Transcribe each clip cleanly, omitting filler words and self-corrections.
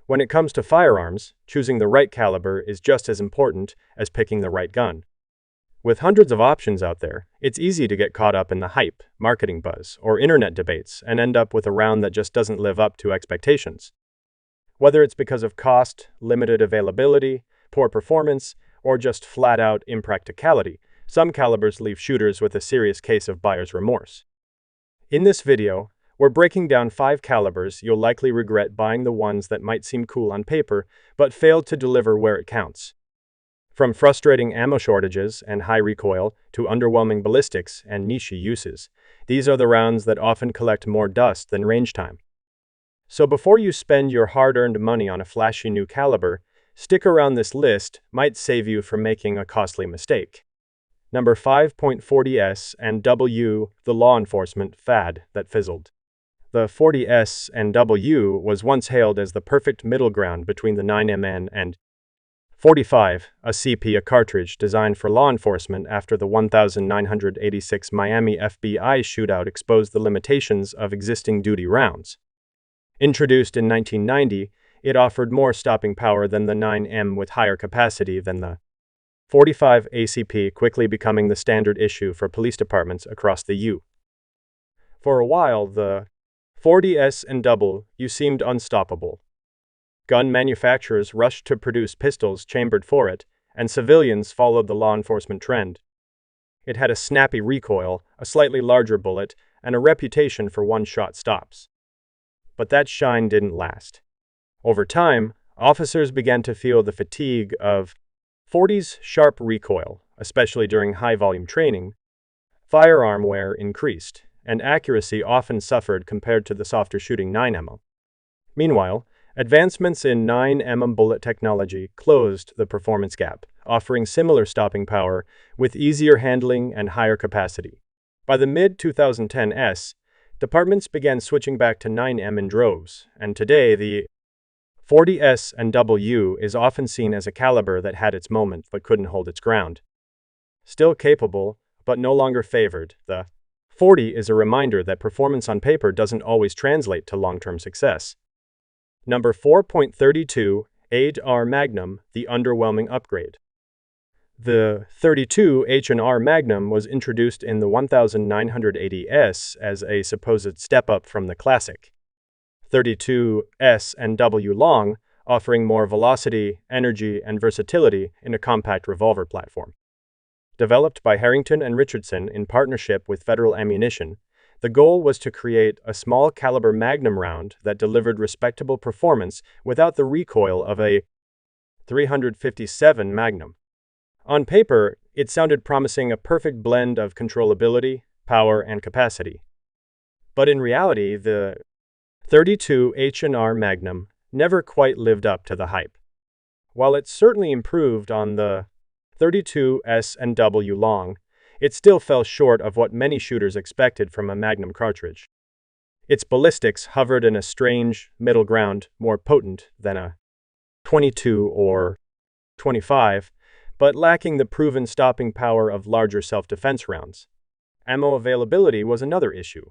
When it comes to firearms, choosing the right caliber is just as important as picking the right gun. With hundreds of options out there, it's easy to get caught up in the hype, marketing buzz, or internet debates and end up with a round that just doesn't live up to expectations. Whether it's because of cost, limited availability, poor performance, or just flat-out impracticality, some calibers leave shooters with a serious case of buyer's remorse. In this video, we're breaking down 5 calibers you'll likely regret buying, the ones that might seem cool on paper but failed to deliver where it counts. From frustrating ammo shortages and high recoil to underwhelming ballistics and niche uses, these are the rounds that often collect more dust than range time. So before you spend your hard-earned money on a flashy new caliber, stick around. This list might save you from making a costly mistake. Number 5. .40S&W, the law enforcement fad that fizzled. The .40S&W was once hailed as the perfect middle ground between the 9mm and .45, a CP, a cartridge designed for law enforcement after the 1986 Miami FBI shootout exposed the limitations of existing duty rounds. Introduced in 1990, it offered more stopping power than the 9mm with higher capacity than the .45 ACP, quickly becoming the standard issue for police departments across the U.S. For a while, the .40S&W seemed unstoppable. Gun manufacturers rushed to produce pistols chambered for it, and civilians followed the law enforcement trend. It had a snappy recoil, a slightly larger bullet, and a reputation for one-shot stops. But that shine didn't last. Over time, officers began to feel the fatigue of .40's sharp recoil, especially during high-volume training. Firearm wear increased, and accuracy often suffered compared to the softer shooting 9mm. Meanwhile, advancements in 9mm bullet technology closed the performance gap, offering similar stopping power with easier handling and higher capacity. By the mid-2010s, departments began switching back to 9mm in droves, and today the .40S&W is often seen as a caliber that had its moment but couldn't hold its ground. Still capable, but no longer favored, the .40 is a reminder that performance on paper doesn't always translate to long-term success. Number 4. .32 H&R Magnum, the underwhelming upgrade. The .32 H&R Magnum was introduced in the 1980s as a supposed step-up from the classic .32S&W long, offering more velocity, energy, and versatility in a compact revolver platform. Developed by Harrington and Richardson in partnership with Federal Ammunition, the goal was to create a small caliber Magnum round that delivered respectable performance without the recoil of a .357 Magnum. On paper, it sounded promising, a perfect blend of controllability, power, and capacity. But in reality, the .32 H&R Magnum never quite lived up to the hype. While it certainly improved on the .32S&W long, it still fell short of what many shooters expected from a Magnum cartridge. Its ballistics hovered in a strange middle ground, more potent than a .22 or .25, but lacking the proven stopping power of larger self-defense rounds. Ammo availability was another issue.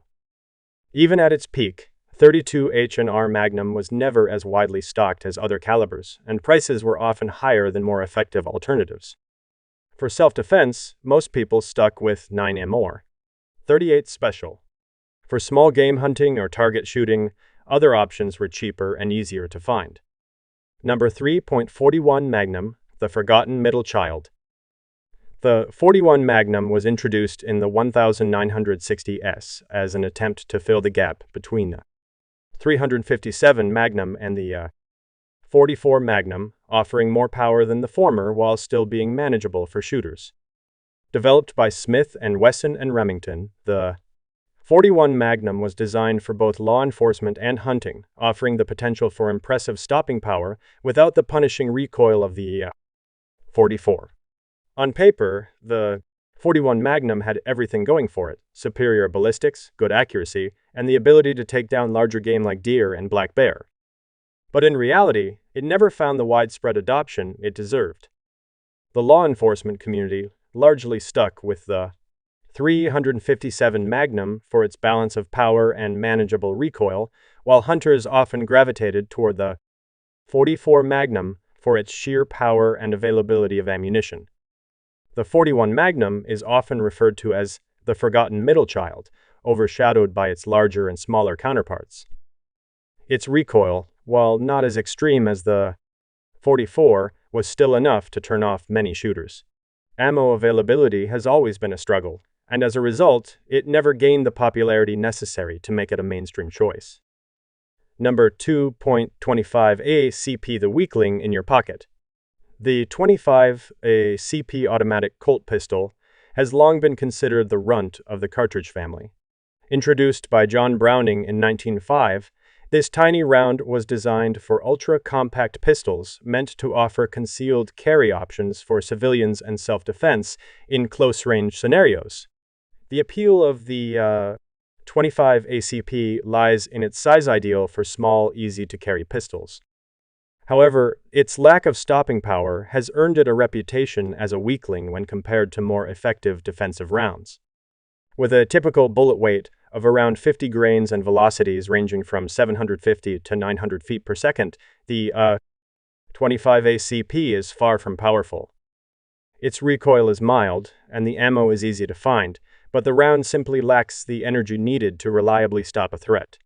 Even at its peak, .32 H&R Magnum was never as widely stocked as other calibers, and prices were often higher than more effective alternatives. For self-defense, most people stuck with 9mm or .38 Special. For small game hunting or target shooting, other options were cheaper and easier to find. Number 3. .41 Magnum, the forgotten middle child. The .41 Magnum was introduced in the 1960s as an attempt to fill the gap between the .357 Magnum and the .44 Magnum, offering more power than the former while still being manageable for shooters. Developed by Smith & Wesson and Remington, the .41 Magnum was designed for both law enforcement and hunting, offering the potential for impressive stopping power without the punishing recoil of the .44. On paper, the .41 Magnum had everything going for it: superior ballistics, good accuracy, and the ability to take down larger game like deer and black bear. But in reality, it never found the widespread adoption it deserved. The law enforcement community largely stuck with the .357 Magnum for its balance of power and manageable recoil, while hunters often gravitated toward the .44 Magnum for its sheer power and availability of ammunition. The .41 Magnum is often referred to as the forgotten middle child, overshadowed by its larger and smaller counterparts. Its recoil, while not as extreme as the .44, was still enough to turn off many shooters. Ammo availability has always been a struggle, and as a result, it never gained the popularity necessary to make it a mainstream choice. Number 2.25A CP, the weakling in your pocket. The .25A CP automatic Colt pistol has long been considered the runt of the cartridge family. Introduced by John Browning in 1905, this tiny round was designed for ultra-compact pistols meant to offer concealed carry options for civilians and self-defense in close-range scenarios. The appeal of the .25 ACP lies in its size ideal for small, easy-to-carry pistols. However, its lack of stopping power has earned it a reputation as a weakling when compared to more effective defensive rounds. With a typical bullet weight of around 50 grains and velocities ranging from 750 to 900 feet per second, the .25 ACP is far from powerful. Its recoil is mild, and the ammo is easy to find, but the round simply lacks the energy needed to reliably stop a threat.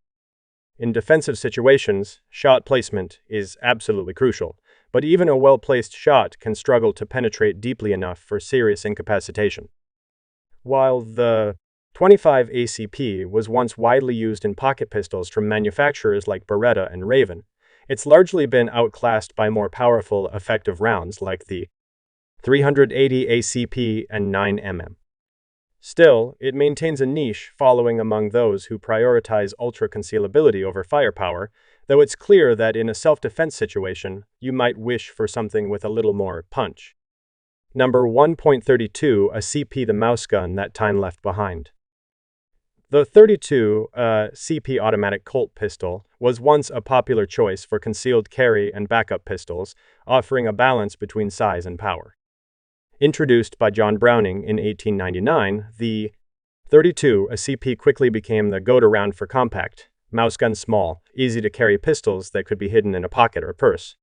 In defensive situations, shot placement is absolutely crucial, but even a well-placed shot can struggle to penetrate deeply enough for serious incapacitation. While the .25 ACP was once widely used in pocket pistols from manufacturers like Beretta and Raven, it's largely been outclassed by more powerful, effective rounds like the .380 ACP and 9mm. Still, it maintains a niche following among those who prioritize ultra-concealability over firepower, though it's clear that in a self-defense situation, you might wish for something with a little more punch. Number 1.32, a CP, the mouse gun that time left behind. The .32 CP automatic Colt pistol was once a popular choice for concealed carry and backup pistols, offering a balance between size and power. Introduced by John Browning in 1899, the .32 CP quickly became the go-to round for compact, mouse-gun small, easy-to-carry pistols that could be hidden in a pocket or purse.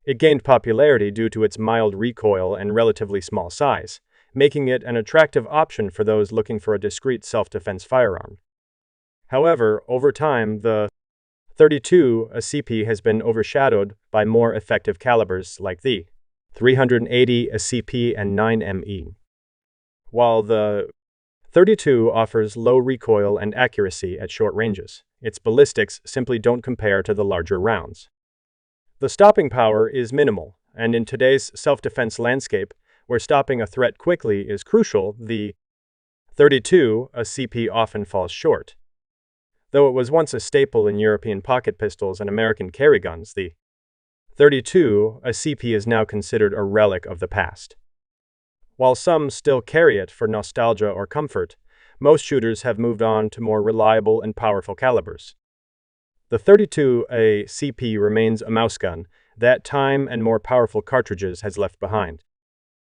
It gained popularity due to its mild recoil and relatively small size, making it an attractive option for those looking for a discreet self-defense firearm. However, over time, the .32 CP has been overshadowed by more effective calibers like the .380 CP and 9mm. While the .32 offers low recoil and accuracy at short ranges, its ballistics simply don't compare to the larger rounds. The stopping power is minimal, and in today's self-defense landscape, where stopping a threat quickly is crucial, the .32 CP often falls short. Though it was once a staple in European pocket pistols and American carry guns, the .32 CP is now considered a relic of the past. While some still carry it for nostalgia or comfort, most shooters have moved on to more reliable and powerful calibers. The .32 CP remains a mouse gun that time and more powerful cartridges has left behind.